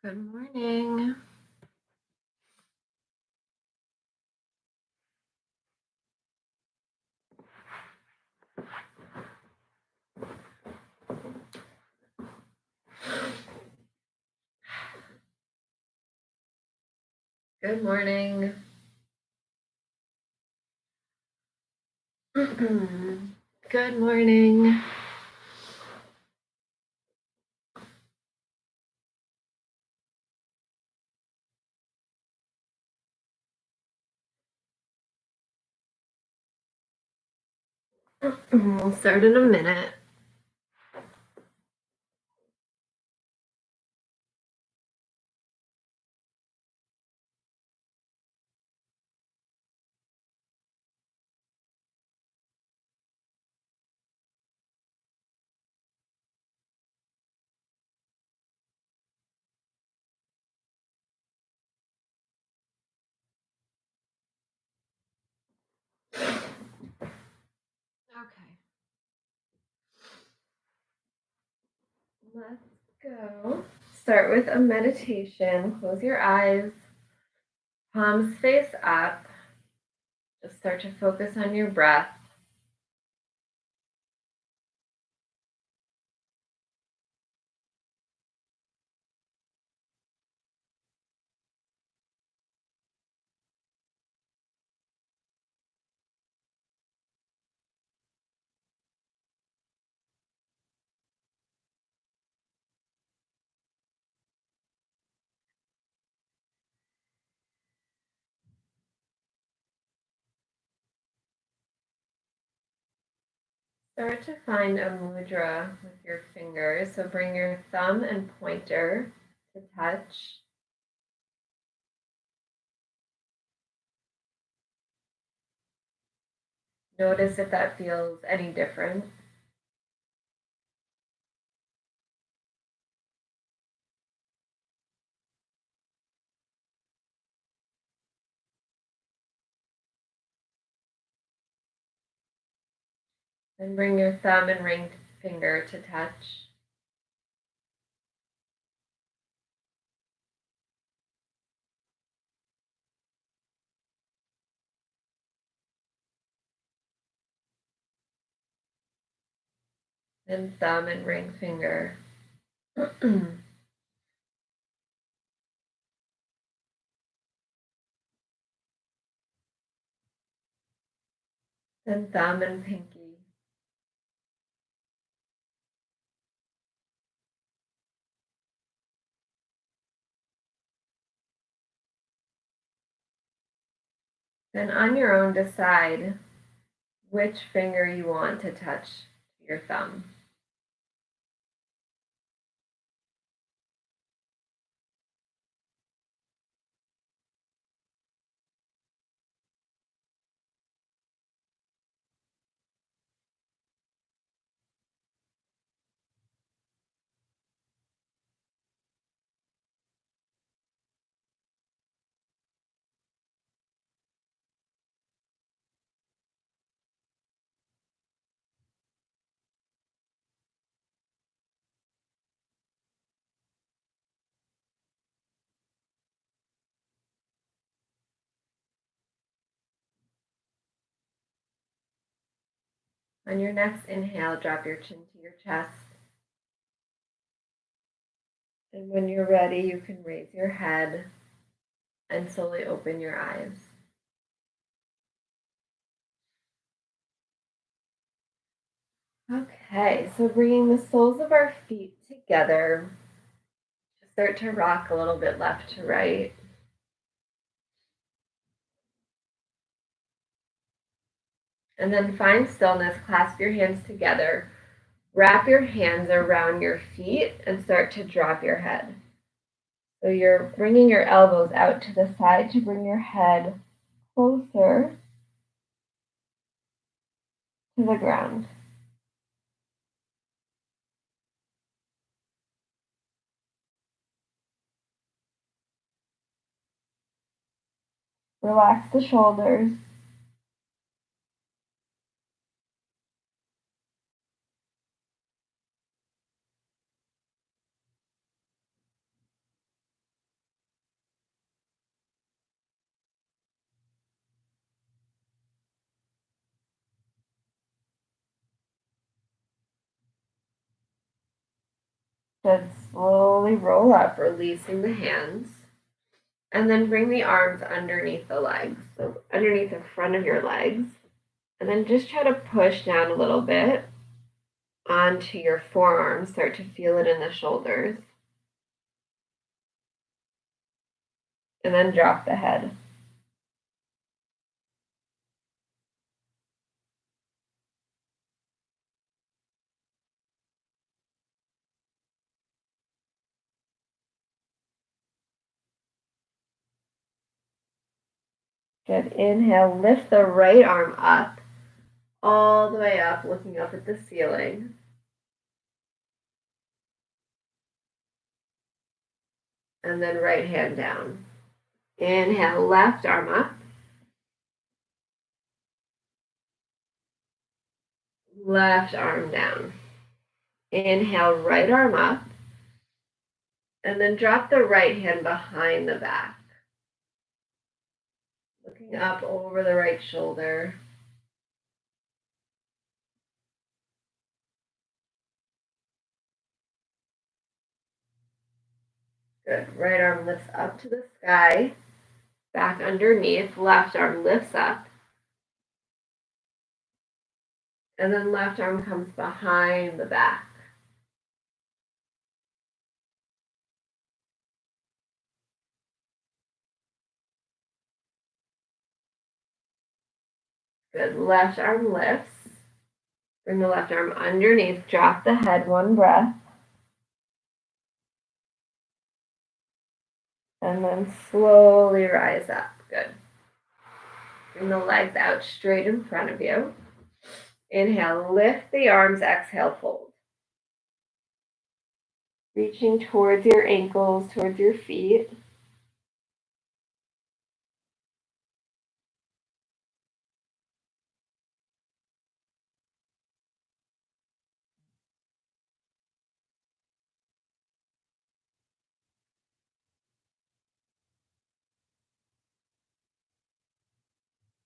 Good morning. Good morning. Good morning. We'll start in a minute. Okay. Let's go. Start with a meditation. Close your eyes. Palms face up. Just start to focus on your breath. Start to find a mudra with your fingers. So bring your thumb and pointer to touch. Notice if that feels any different. Then bring your thumb and ring finger to touch. Then thumb and ring finger. Then thumb and pinky. Then on your own, decide which finger you want to touch your thumb. On your next inhale, drop your chin to your chest. And when you're ready, you can raise your head and slowly open your eyes. Okay, so bringing the soles of our feet together, start to rock a little bit left to right. And then find stillness, clasp your hands together, wrap your hands around your feet, and start to drop your head. So you're bringing your elbows out to the side to bring your head closer to the ground. Relax the shoulders. Good. Slowly roll up, releasing the hands. And then bring the arms underneath the legs, so underneath the front of your legs. And then just try to push down a little bit onto your forearms. Start to feel it in the shoulders. And then drop the head. Good. Inhale, lift the right arm up, all the way up, looking up at the ceiling. And then right hand down. Inhale, left arm up. Left arm down. Inhale, right arm up. And then drop the right hand behind the back. Looking up over the right shoulder. Good. Right arm lifts up to the sky. Back underneath. Left arm lifts up. And then left arm comes behind the back. Good. Left arm lifts. Bring the left arm underneath. Drop the head. One breath. And then slowly rise up. Good. Bring the legs out straight in front of you. Inhale, lift the arms. Exhale, fold. Reaching towards your ankles, towards your feet.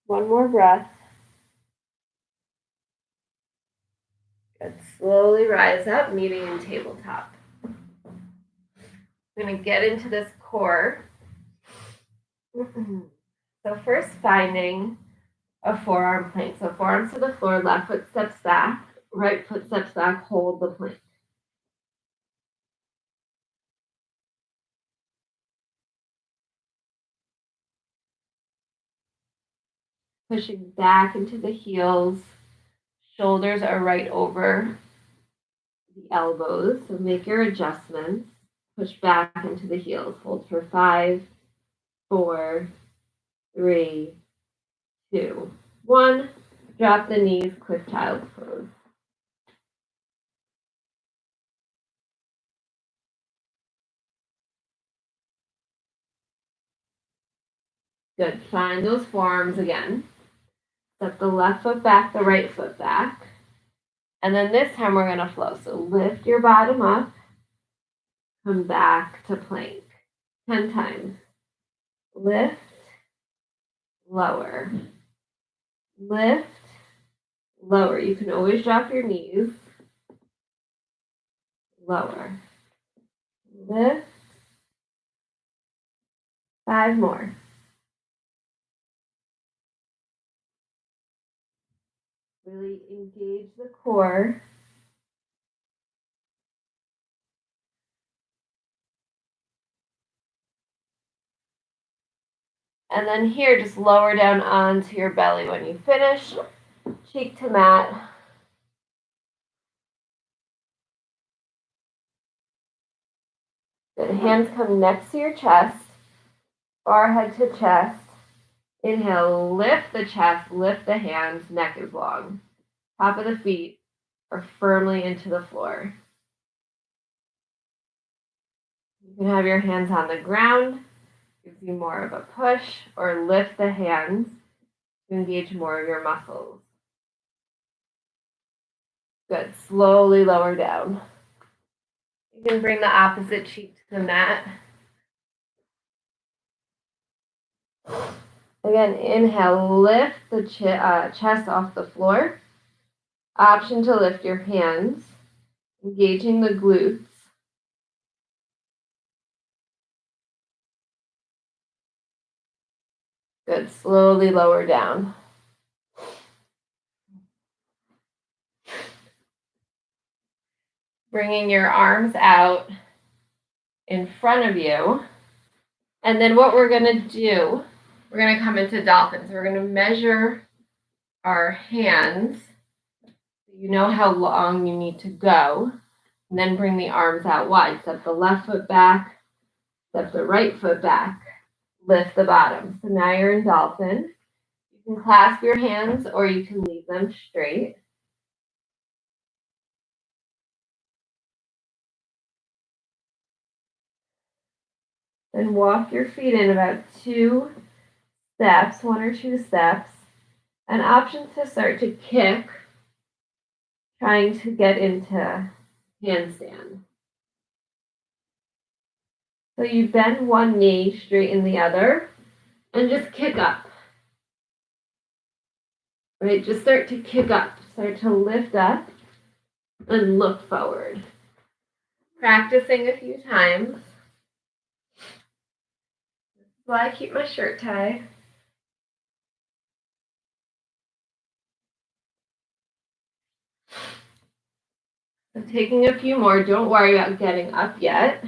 One more breath. Good. Slowly rise up, meeting in tabletop. I'm going to get into this core. So first finding a forearm plank. So forearms to the floor, left foot steps back, right foot steps back, hold the plank. Pushing back into the heels. Shoulders are right over the elbows. So make your adjustments. Push back into the heels. Hold for 5, 4, 3, 2, 1. Drop the knees, quick child's pose. Good. Find those forearms again. Step the left foot back, the right foot back. And then this time we're going to flow. So lift your bottom up. Come back to plank. 10 times. Lift. Lower. Lift. Lower. You can always drop your knees. Lower. Lift. 5 more. Really engage the core. And then here, just lower down onto your belly when you finish. Cheek to mat. Good. Hands come next to your chest. Forehead to chest. Inhale, lift the chest, lift the hands, neck is long. Top of the feet are firmly into the floor. You can have your hands on the ground, gives you more of a push, or lift the hands to engage more of your muscles. Good. Slowly lower down. You can bring the opposite cheek to the mat. Again, inhale, lift the chest off the floor. Option to lift your hands, engaging the glutes. Good. Slowly lower down. Bringing your arms out in front of you. And then what we're going to do, we're going to come into dolphins. We're going to measure our hands. You know how long you need to go. And then bring the arms out wide. Step the left foot back. Step the right foot back. Lift the bottom. So now you're in dolphin. You can clasp your hands or you can leave them straight. Then walk your feet in about 2 steps, 1 or 2 steps. An option to start to kick, trying to get into handstand. So you bend one knee, straighten the other, and just kick up. Right, just start to kick up. Start to lift up and look forward. Practicing a few times. This is why I keep my shirt tied. I'm taking a few more. Don't worry about getting up yet.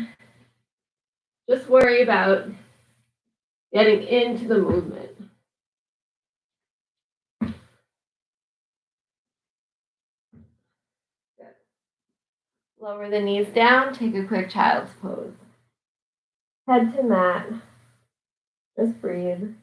Just worry about getting into the movement. Good. Lower the knees down. Take a quick child's pose. Head to mat. Just breathe.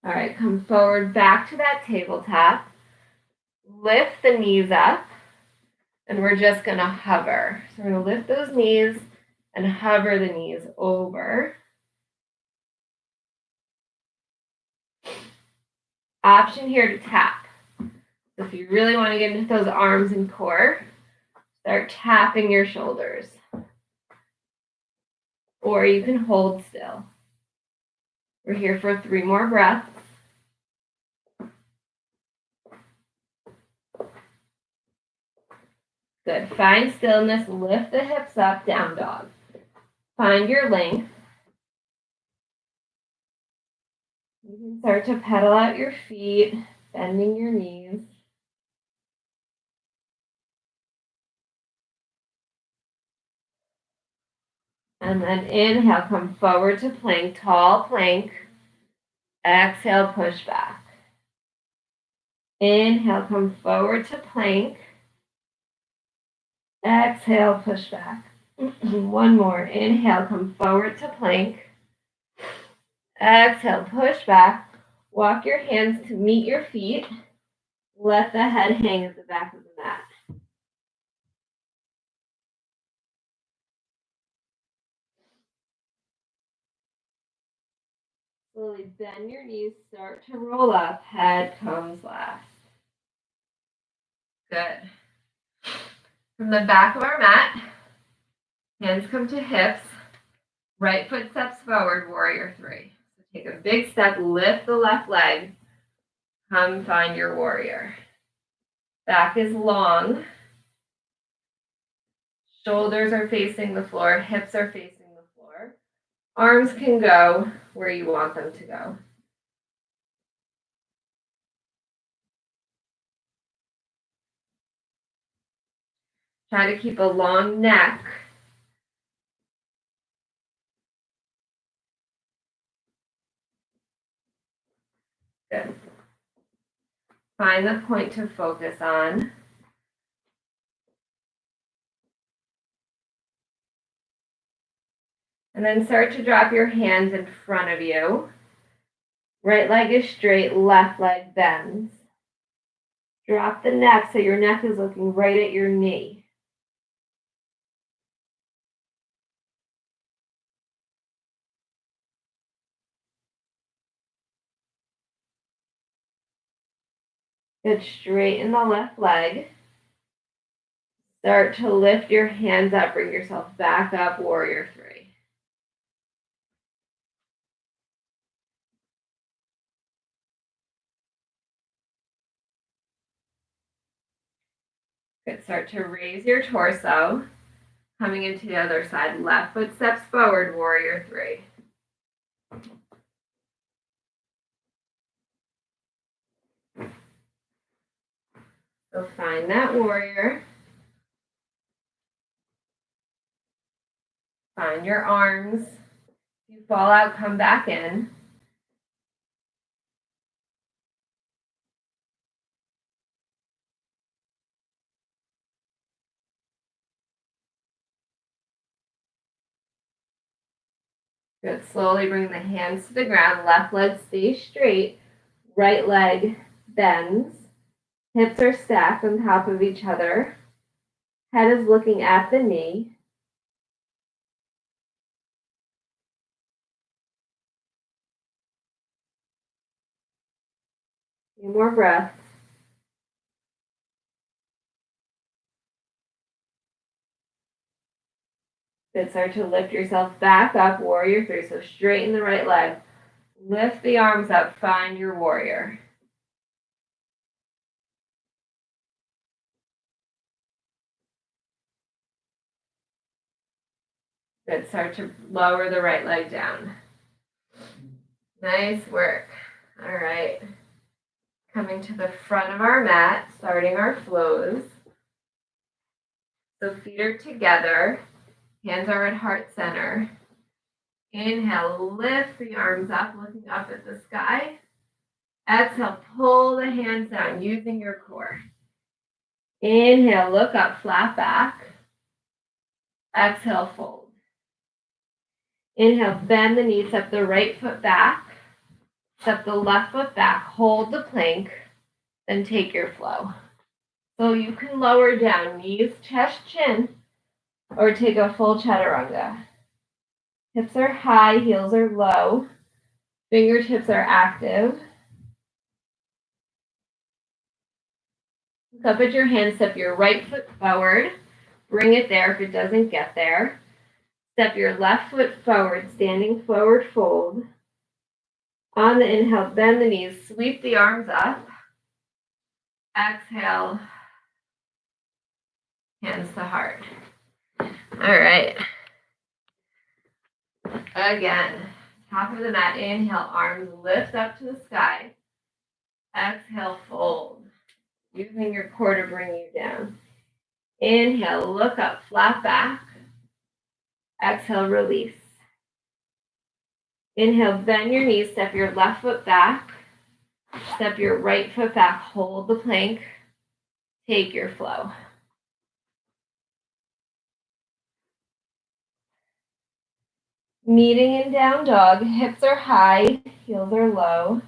All right, come forward back to that tabletop. Lift the knees up, and we're just going to hover. So we're going to lift those knees and hover the knees over. Option here to tap. So if you really want to get into those arms and core, start tapping your shoulders. Or you can hold still. We're here for 3 more breaths. Good. Find stillness. Lift the hips up, down dog. Find your length. You can start to pedal out your feet, bending your knees. And then inhale, come forward to plank, tall plank. Exhale, push back. Inhale, come forward to plank. Exhale, push back. One more. Inhale, come forward to plank. Exhale, push back. Walk your hands to meet your feet. Let the head hang at the back of the mat. Slowly bend your knees, start to roll up, head comes last. Good. From the back of our mat, hands come to hips, right foot steps forward, warrior 3. So take a big step, lift the left leg, come find your warrior. Back is long, shoulders are facing the floor, hips are facing the floor. Arms can go where you want them to go. Try to keep a long neck. Good. Find the point to focus on. And then start to drop your hands in front of you. Right leg is straight, left leg bends. Drop the neck so your neck is looking right at your knee. Good, straighten the left leg. Start to lift your hands up, bring yourself back up, warrior 3. Good. Start to raise your torso. Coming into the other side. Left foot steps forward, warrior three. So find that warrior. Find your arms. If you fall out, come back in. Good. Slowly bring the hands to the ground. Left leg stays straight. Right leg bends. Hips are stacked on top of each other. Head is looking at the knee. A few more breaths. Good. Start to lift yourself back up, warrior three. So straighten the right leg. Lift the arms up. Find your warrior. Good. Start to lower the right leg down. Nice work. All right. Coming to the front of our mat, starting our flows. So feet are together. Hands are at heart center. Inhale, lift the arms up, looking up at the sky. Exhale, pull the hands down using your core. Inhale, look up, flat back. Exhale, fold. Inhale, bend the knees, step the right foot back. Step the left foot back, hold the plank, then take your flow. So you can lower down, knees, chest, chin, or take a full chaturanga. Hips are high, heels are low. Fingertips are active. Look up at your hands, step your right foot forward. Bring it there if it doesn't get there. Step your left foot forward, standing forward fold. On the inhale, bend the knees, sweep the arms up. Exhale, hands to heart. All right. Again, top of the mat, inhale, arms lift up to the sky. Exhale, fold. Using your core to bring you down. Inhale, look up, flat back. Exhale, release. Inhale, bend your knees, step your left foot back. Step your right foot back, hold the plank. Take your flow. Meeting in down dog, hips are high, heels are low.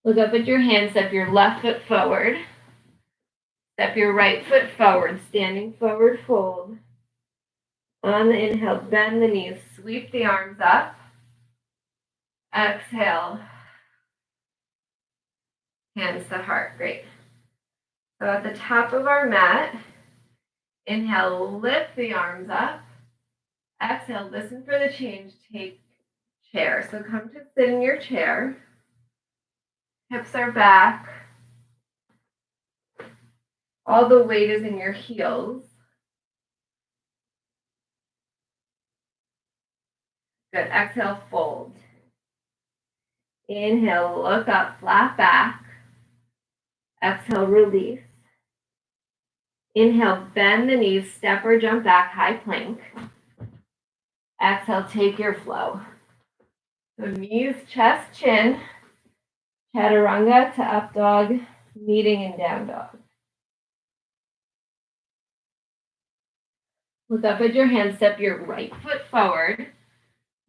Look up at your hands, step your left foot forward. Step your right foot forward, standing forward fold. On the inhale, bend the knees, sweep the arms up. Exhale, hands to heart. Great. So at the top of our mat, inhale, lift the arms up. Exhale, listen for the change, take chair. So come to sit in your chair. Hips are back. All the weight is in your heels. Good. Exhale, fold. Inhale, look up, flat back. Exhale, release. Inhale, bend the knees, step or jump back, high plank. Exhale, take your flow. So knees, chest, chin. Chaturanga to up dog, meeting in down dog. Look up at your hands, step your right foot forward.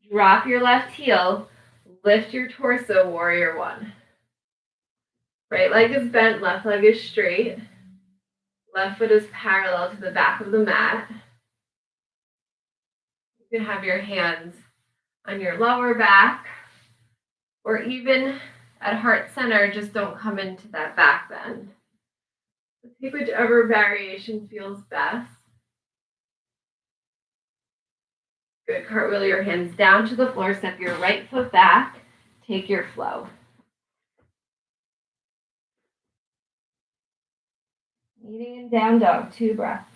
Drop your left heel, lift your torso, warrior one. Right leg is bent, left leg is straight. Left foot is parallel to the back of the mat. You can have your hands on your lower back, or even at heart center, just don't come into that back bend. So take whichever variation feels best. Good. Cartwheel your hands down to the floor, step your right foot back, take your flow. Meeting in down dog, 2 breaths.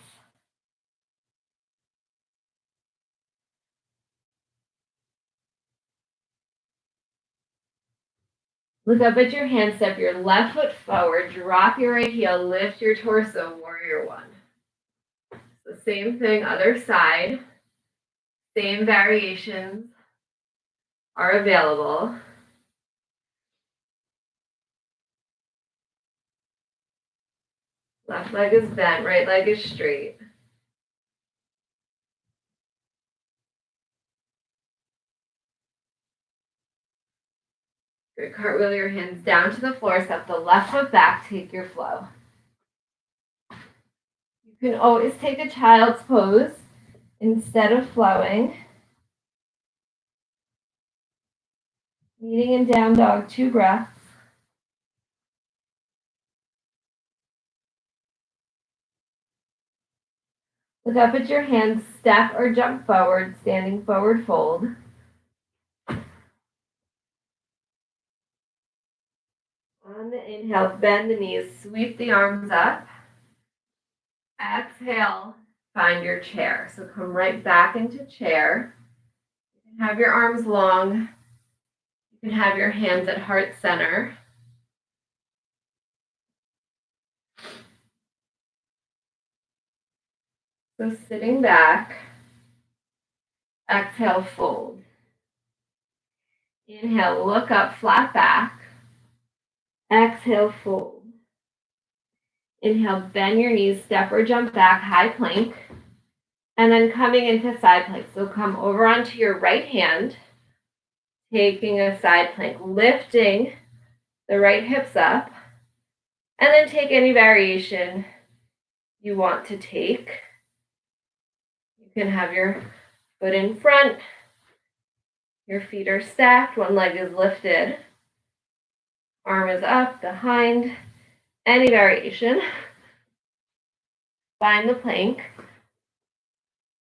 Look up at your hand, step your left foot forward, drop your right heel, lift your torso, warrior one. The same thing, other side. Same variations are available. Left leg is bent, right leg is straight. Good, cartwheel your hands down to the floor, step the left foot back, take your flow. You can always take a child's pose instead of flowing. Meeting in down dog, 2 breaths. Look up at your hands, step or jump forward, standing forward fold. On the inhale, bend the knees, sweep the arms up. Exhale, find your chair. So come right back into chair. You can have your arms long. You can have your hands at heart center. So sitting back, exhale, fold. Inhale, look up, flat back. Exhale, fold. Inhale, bend your knees, step or jump back, high plank. And then coming into side plank. So come over onto your right hand, taking a side plank, lifting the right hips up. And then take any variation you want to take. You can have your foot in front. Your feet are stacked, one leg is lifted. Arm is up, behind. Any variation. Find the plank.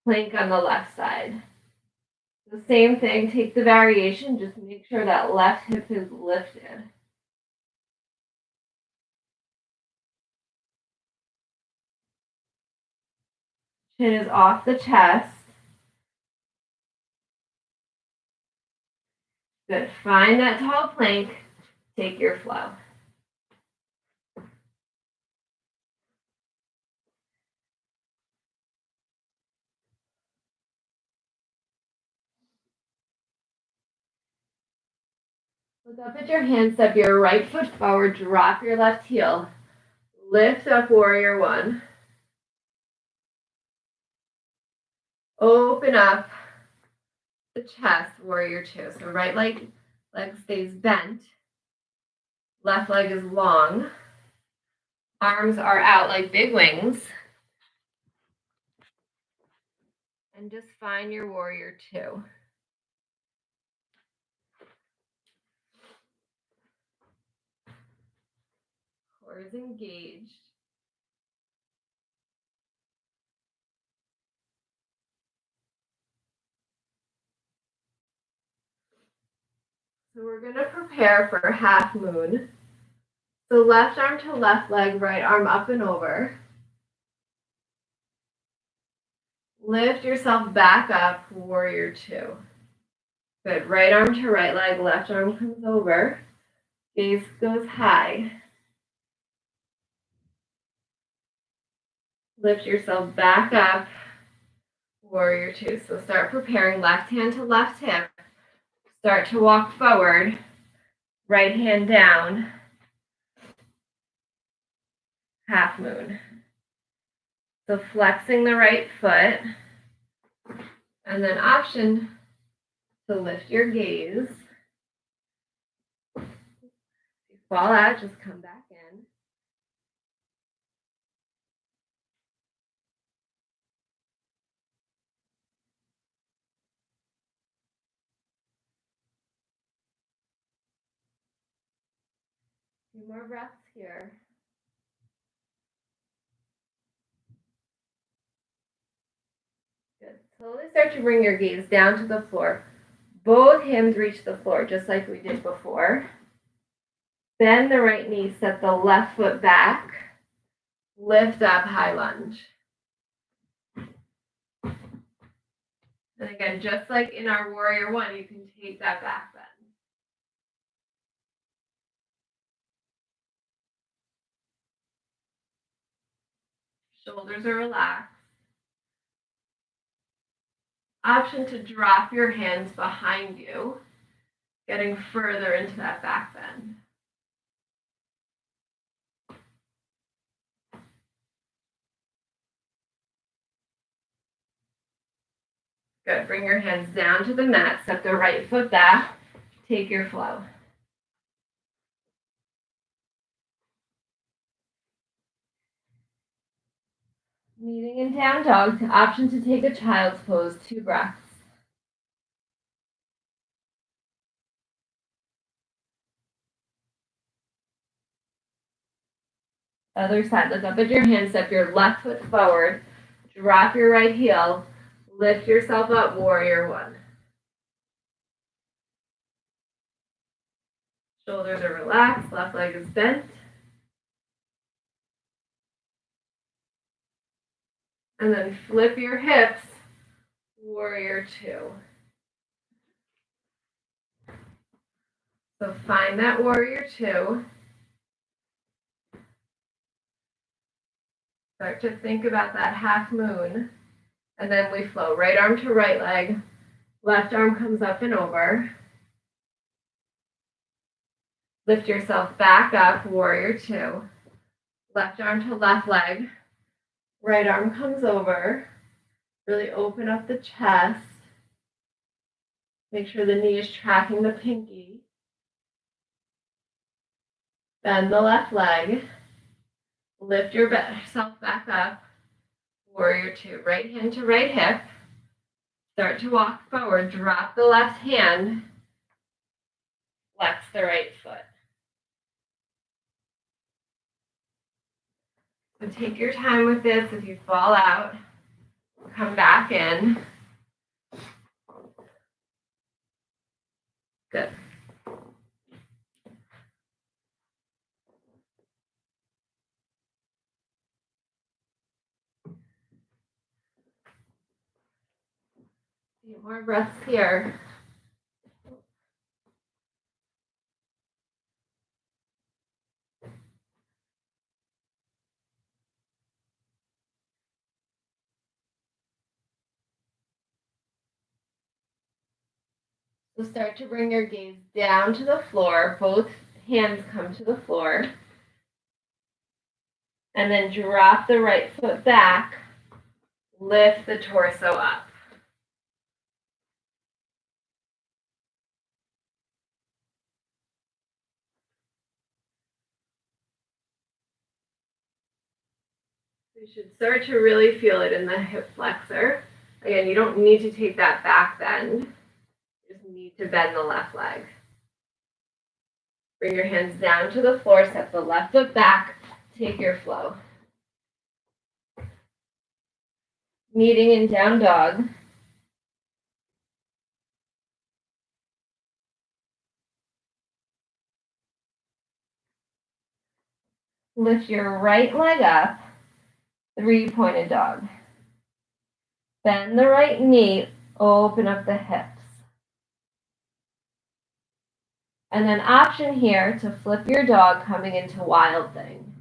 Plank on the left side. The same thing, take the variation, just make sure that left hip is lifted. Chin is off the chest. Good. Find that tall plank. Take your flow. Look up at your hands, step your right foot forward, drop your left heel. Lift up, warrior one. Open up the chest, warrior two. So right leg stays bent. Left leg is long. Arms are out like big wings. And just find your warrior two. Core is engaged. So we're going to prepare for half moon. So left arm to left leg, right arm up and over. Lift yourself back up, warrior two. Good, right arm to right leg, left arm comes over. Gaze goes high. Lift yourself back up, warrior two. So start preparing left hand to left hip. Start to walk forward, right hand down, half moon. So flexing the right foot, and then option to lift your gaze. If you fall out, just come back in. A few more breaths here. Good. Slowly start to bring your gaze down to the floor. Both hands reach the floor, just like we did before. Bend the right knee, set the left foot back. lift up, high lunge. And again, just like in our warrior one, you can take that back bend. Shoulders are relaxed. Option to drop your hands behind you, getting further into that back bend. Good. Bring your hands down to the mat. Step the right foot back. Take your flow. Meeting in down dog. Option to take a child's pose. 2 breaths. Other side. Look up at your hands. Step your left foot forward. Drop your right heel. Lift yourself up. Warrior one. Shoulders are relaxed. Left leg is bent. And then flip your hips. Warrior two. So find that warrior two. Start to think about that half moon. And then we flow right arm to right leg. Left arm comes up and over. Lift yourself back up, warrior two. Left arm to left leg. Right arm comes over. Really open up the chest. Make sure the knee is tracking the pinky. Bend the left leg. Lift yourself back up. Warrior two. Right hand to right hip. Start to walk forward. Drop the left hand. Flex the right foot. So take your time with this. If you fall out, come back in. Good. A few more breaths here. So start to bring your gaze down to the floor. Both hands come to the floor. And then drop the right foot back. Lift the torso up. You should start to really feel it in the hip flexor. Again, you don't need to take that back bend. You just need to bend the left leg. Bring your hands down to the floor. Step the left foot back. Take your flow. Meeting in down dog. Lift your right leg up. 3-pointed dog. Bend the right knee. Open up the hips. And then option here to flip your dog coming into wild thing.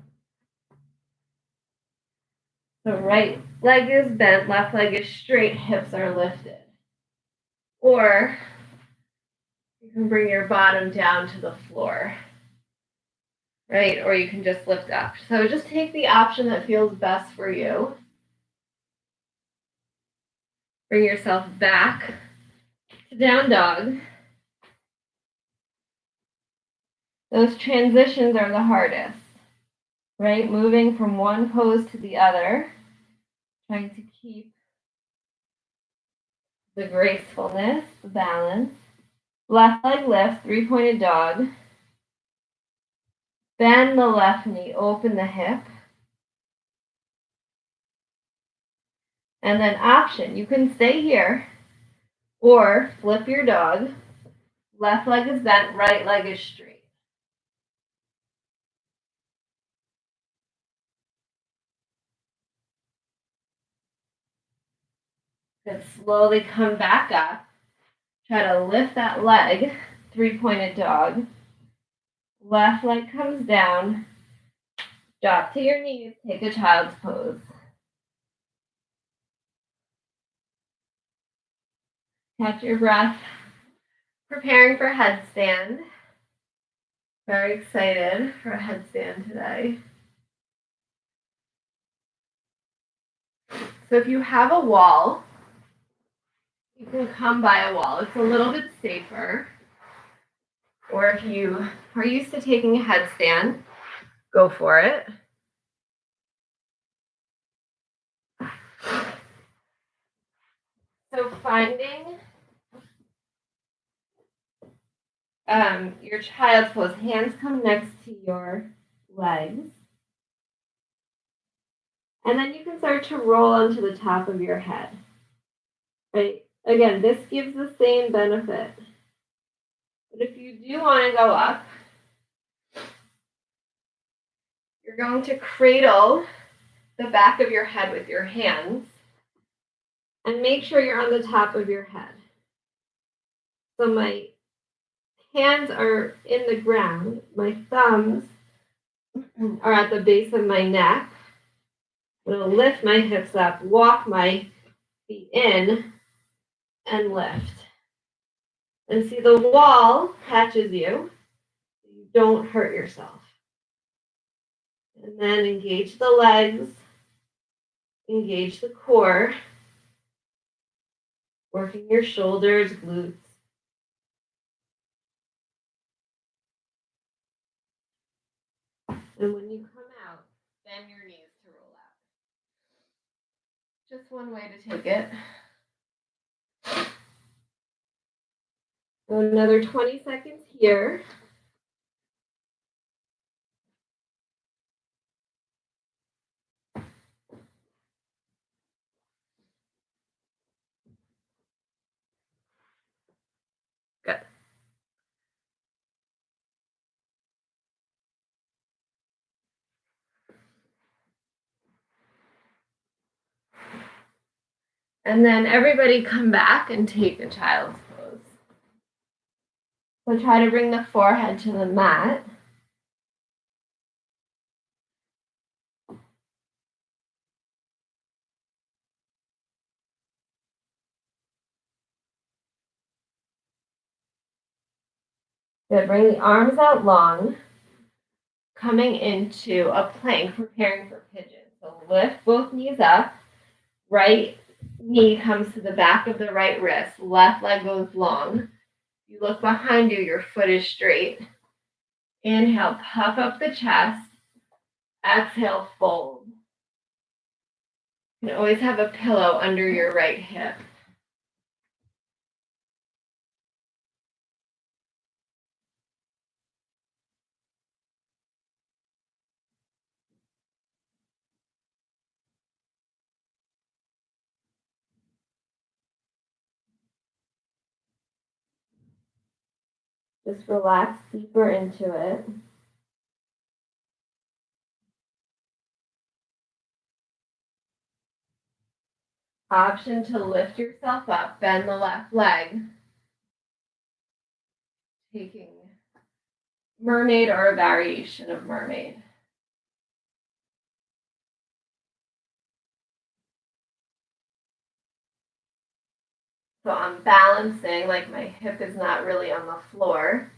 So right leg is bent, left leg is straight, hips are lifted. Or you can bring your bottom down to the floor, right? Or you can just lift up. So just take the option that feels best for you. Bring yourself back to down dog. Those transitions are the hardest, right? Moving from one pose to the other, trying to keep the gracefulness, the balance. Left leg lift, 3-pointed dog. Bend the left knee, open the hip. And then option, you can stay here or flip your dog. Left leg is bent, right leg is straight. And slowly come back up. Try to lift that leg, three-pointed dog. Left leg comes down. Drop to your knees, take a child's pose. Catch your breath. Preparing for headstand. Very excited for a headstand today. So if you have a wall, you can come by a wall. It's a little bit safer. Or if you are used to taking a headstand, go for it. So finding your child's pose, hands come next to your legs. And then you can start to roll onto the top of your head. Right? Again, this gives the same benefit. But if you do want to go up, you're going to cradle the back of your head with your hands and make sure you're on the top of your head. So my hands are in the ground. My thumbs are at the base of my neck. I'm going to lift my hips up, walk my feet in, and lift. And see, the wall catches you. You don't hurt yourself. And then engage the legs, engage the core, working your shoulders, glutes. And when you come out, bend your knees to roll out. Just one way to take it. So another 20 seconds here. Good. And then everybody come back and take a child's pose. So try to bring the forehead to the mat. Good. Bring the arms out long, coming into a plank, preparing for pigeon. So lift both knees up. Right knee comes to the back of the right wrist. Left leg goes long. You look behind you, your foot is straight. Inhale, puff up the chest. Exhale, fold. You can always have a pillow under your right hip. Just relax deeper into it. Option to lift yourself up, bend the left leg. Taking mermaid or a variation of mermaid. So I'm balancing, like my hip is not really on the floor.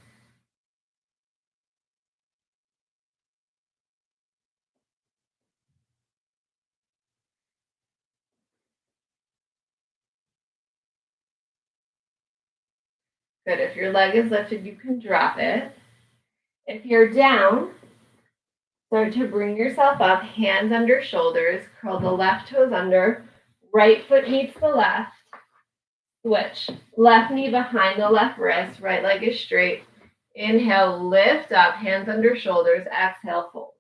Good. If your leg is lifted, you can drop it. If you're down, start to bring yourself up, hands under shoulders, curl the left toes under, right foot meets the left, switch. Left knee behind the left wrist, right leg is straight. Inhale, lift up, hands under shoulders, exhale, fold.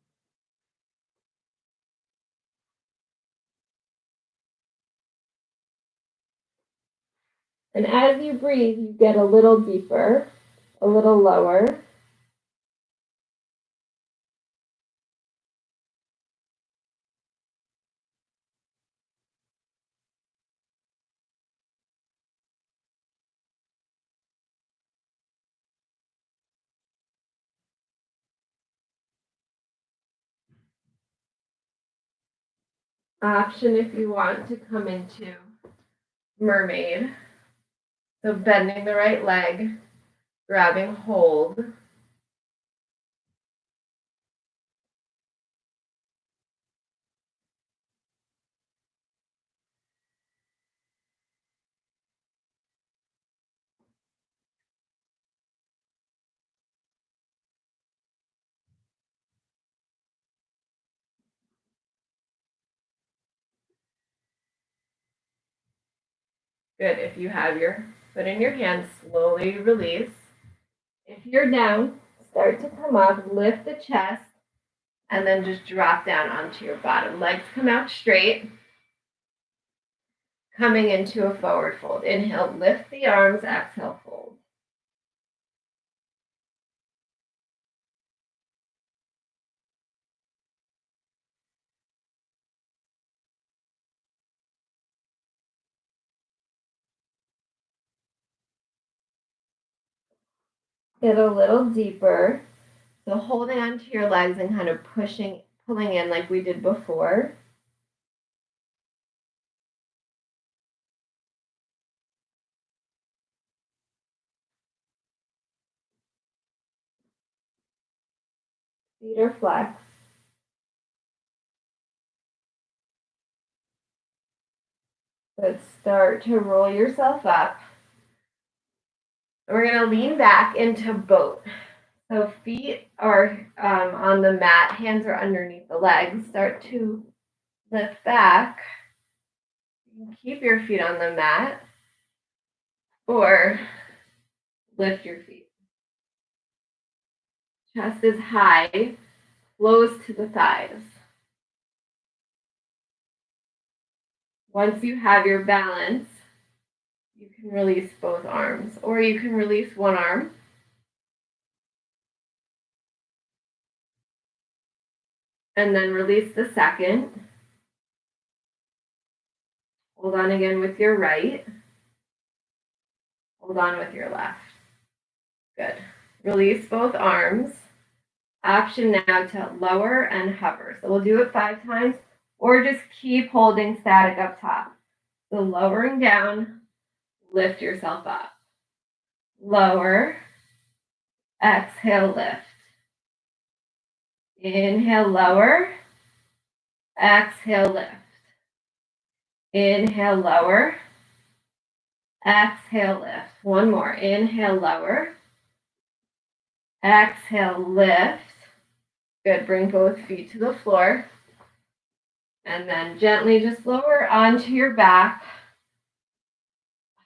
And as you breathe, you get a little deeper, a little lower. Option if you want to come into mermaid. So bending the right leg, grabbing hold. Good. If you have your foot in your hand, slowly release. If you're down, start to come up, lift the chest, and then just drop down onto your bottom. Legs come out straight. Coming into a forward fold. Inhale, lift the arms, exhale, fold. Get a little deeper. So holding onto your legs and kind of pulling in like we did before. Feet are flexed. Good. Start to roll yourself up. We're going to lean back into boat. So feet are on the mat, hands are underneath the legs. Start to lift back. You can keep your feet on the mat or lift your feet. Chest is high, close to the thighs. Once you have your balance, you can release both arms, or you can release one arm. And then release the second. Hold on again with your right. Hold on with your left. Good. Release both arms. Option now to lower and hover. So we'll do it 5 times, or just keep holding static up top. So lowering down, lift yourself up. Lower, exhale, lift. Inhale, lower, exhale, lift. Inhale, lower, exhale, lift. One more. Inhale, lower, exhale, lift. Good. Bring both feet to the floor. And then gently just lower onto your back,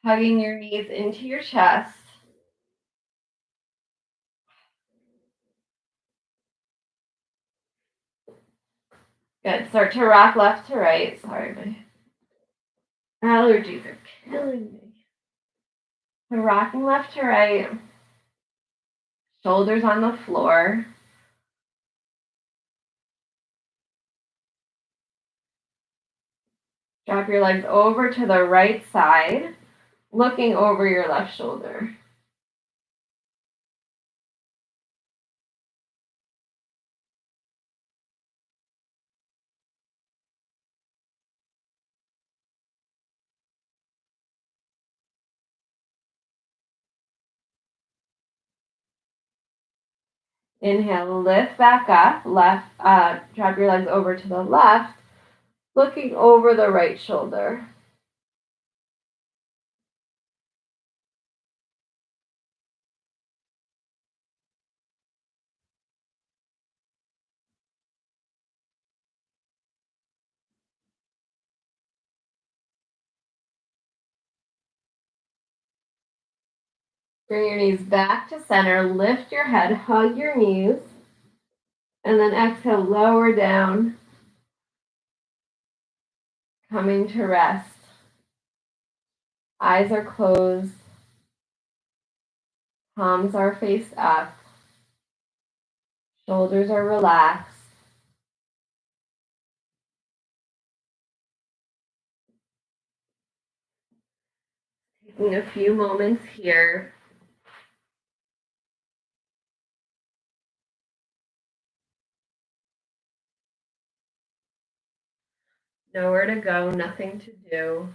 hugging your knees into your chest. Good. Start to rock left to right. Sorry, my allergies are killing me. So rocking left to right, shoulders on the floor. Drop your legs over to the right side, looking over your left shoulder. Inhale, lift back up, drop your legs over to the left, looking over the right shoulder. Bring your knees back to center, lift your head, hug your knees, and then exhale, lower down, coming to rest. Eyes are closed, palms are faced up, shoulders are relaxed. Taking a few moments here. Nowhere to go, nothing to do.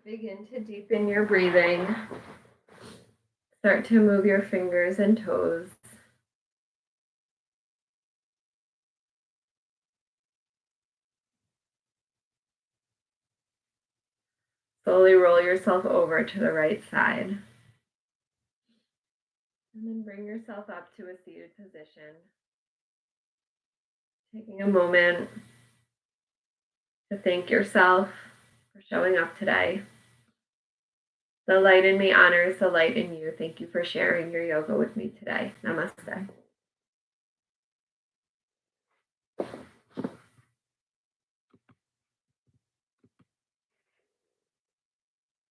Begin to deepen your breathing. Start to move your fingers and toes. Slowly roll yourself over to the right side. And then bring yourself up to a seated position. Taking a moment to thank yourself for showing up today. The light in me honors the light in you. Thank you for sharing your yoga with me today. Namaste.